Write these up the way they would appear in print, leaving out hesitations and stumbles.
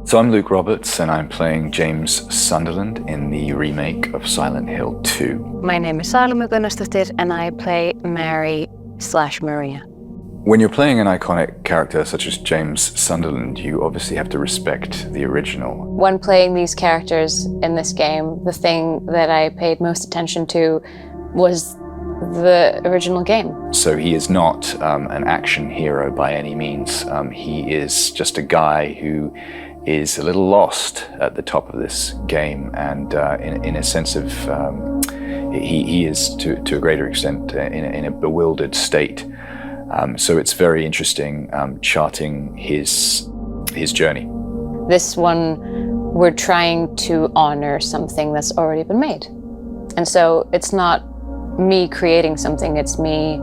So I'm Luke Roberts, and I'm playing James Sunderland in the remake of Silent Hill 2. My name is Salome Gunnarsdottir, and I play Mary/Maria. When you're playing an iconic character such as James Sunderland, you obviously have to respect the original. When playing these characters in this game, the thing that I paid most attention to was the original game. So he is not an action hero by any means. He is just a guy who is a little lost at the top of this game, and in a sense of he is to a greater extent in a bewildered state. So it's very interesting charting his journey. This one, we're trying to honor something that's already been made. And so it's not me creating something, it's me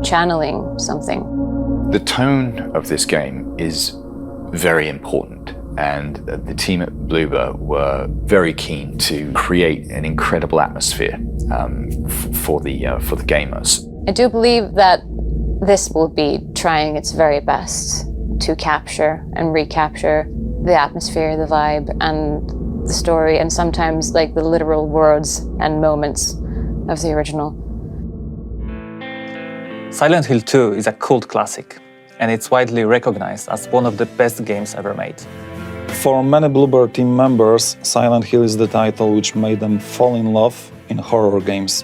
channeling something. The tone of this game is very important, and the team at Bloober were very keen to create an incredible atmosphere for the gamers. I do believe that this will be trying its very best to capture and recapture the atmosphere, the vibe, and the story, and sometimes like the literal words and moments of the original. Silent Hill 2 is a cult classic, and it's widely recognized as one of the best games ever made. For many Bloober team members, Silent Hill is the title which made them fall in love in horror games.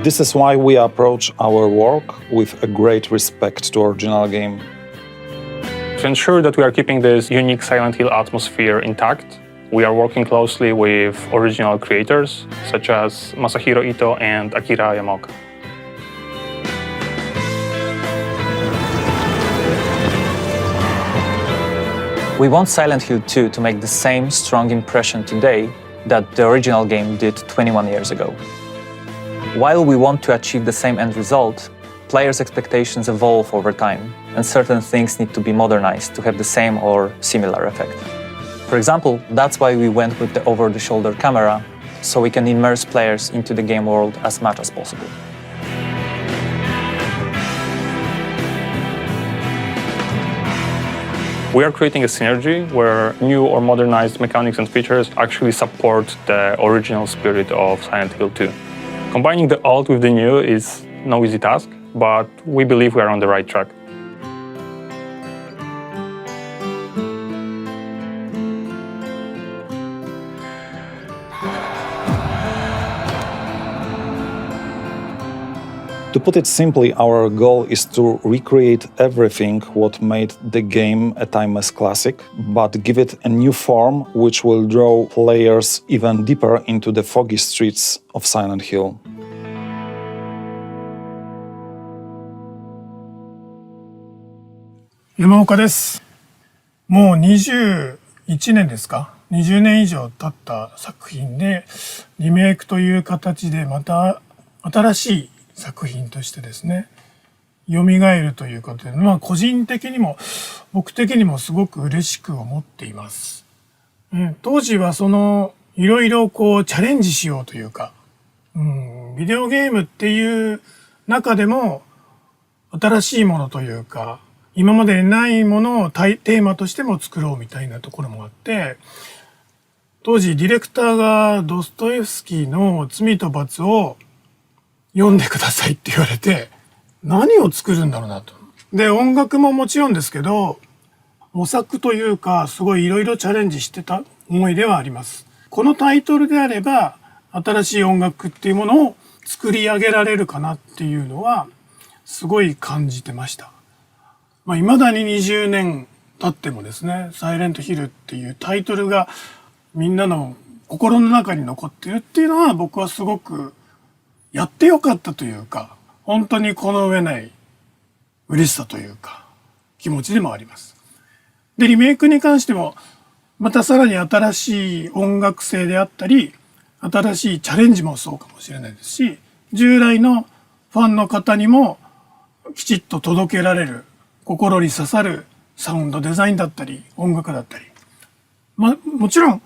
This is why we approach our work with a great respect to original game. To ensure that we are keeping this unique Silent Hill atmosphere intact, we are working closely with original creators such as Masahiro Ito and Akira Yamaoka. We want Silent Hill 2 to make the same strong impression today that the original game did 21 years ago. While we want to achieve the same end result, players' expectations evolve over time, and certain things need to be modernized to have the same or similar effect. For example, that's why we went with the over-the-shoulder camera, so we can immerse players into the game world as much as possible. We are creating a synergy where new or modernized mechanics and features actually support the original spirit of Silent Hill 2. Combining the old with the new is no easy task, but we believe we are on the right track. To put it simply, our goal is to recreate everything what made the game a timeless classic, but give it a new form which will draw players even deeper into the foggy streets of Silent Hill. Yamaoka です。もう21年ですか？20年以上経った作品でリメイクという形でまた新しい作品としてですね、蘇るということで、個人的にも僕的にもすごく嬉しく思っています。当時はいろいろチャレンジしようというか、ビデオゲームっていう中でも新しいものというか、今までないものをテーマとしても作ろうみたいなところもあって、当時ディレクターがドストエフスキーの罪と罰を読んでくださいって言われて、何を作るんだろうなと。で、音楽ももちろんですけど、模索というか、すごいいろいろチャレンジしてた思いではあります。このタイトルであれば、新しい音楽っていうものを作り上げられるかなっていうのは、すごい感じてました。未だに20年経ってもですね、サイレントヒルっていうタイトルがみんなの心の中に残ってるっていうのは、僕はすごくやってよかったというか、本当にこの上ない嬉しさというか、気持ちでもあります。で、リメイクに関しても、またさらに新しい音楽性であったり、新しいチャレンジもそうかもしれないですし、従来のファンの方にもきちっと届けられる、心に刺さるサウンドデザインだったり、音楽だったり。もちろん、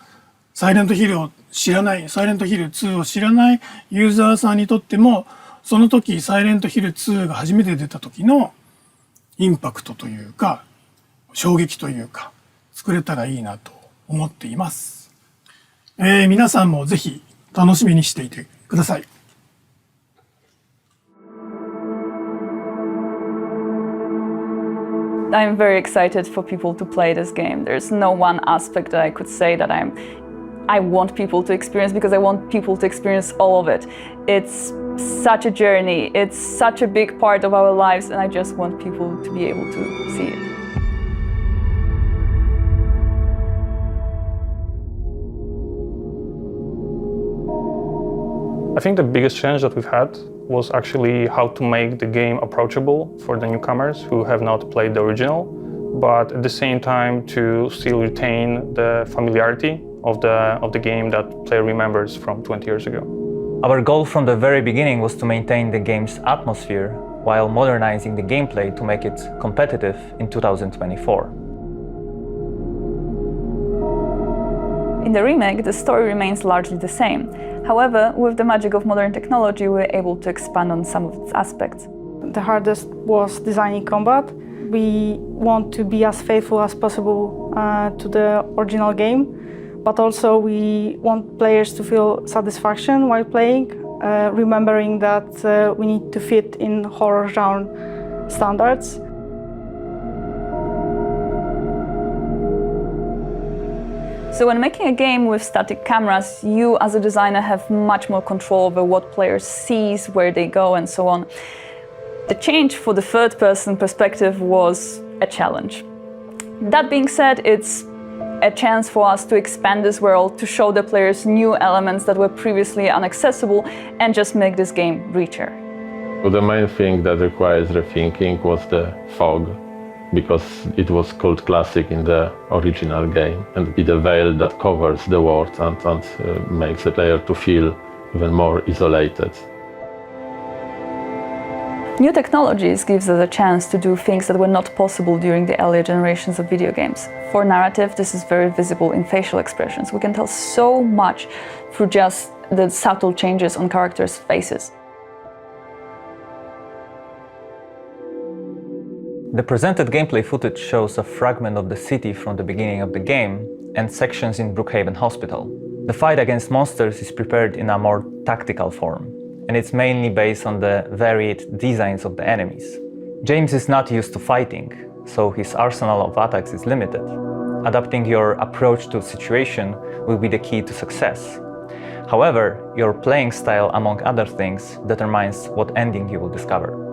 サイレントヒルを知らない、サイレントヒル2を知らないユーザーさんにとっても、その時サイレントヒル2が初めて出た時のインパクトというか衝撃というか作れたらいいなと思っています。皆さんもぜひ楽しみにしていてください。I'm very excited for people to play this game. There's no one aspect that I could say that I want people to experience, because I want people to experience all of it. It's such a journey, it's such a big part of our lives, and I just want people to be able to see it. I think the biggest challenge that we've had was actually how to make the game approachable for the newcomers who have not played the original, but at the same time to still retain the familiarity of the game that player remembers from 20 years ago. Our goal from the very beginning was to maintain the game's atmosphere while modernizing the gameplay to make it competitive in 2024. In the remake, the story remains largely the same. However, with the magic of modern technology, we were able to expand on some of its aspects. The hardest was designing combat. We want to be as faithful as possible to the original game, but also we want players to feel satisfaction while playing, remembering that we need to fit in horror genre standards. So when making a game with static cameras, you as a designer have much more control over what players see, where they go, and so on. The change for the third-person perspective was a challenge. That being said, it's a chance for us to expand this world, to show the players new elements that were previously inaccessible, and just make this game richer. Well, the main thing that requires rethinking was the fog, because it was called classic in the original game, and it's a veil that covers the world and makes the player to feel even more isolated. New technologies gives us a chance to do things that were not possible during the earlier generations of video games. For narrative, this is very visible in facial expressions. We can tell so much through just the subtle changes on characters' faces. The presented gameplay footage shows a fragment of the city from the beginning of the game and sections in Brookhaven Hospital. The fight against monsters is prepared in a more tactical form, and it's mainly based on the varied designs of the enemies. James is not used to fighting, so his arsenal of attacks is limited. Adapting your approach to a situation will be the key to success. However, your playing style, among other things, determines what ending you will discover.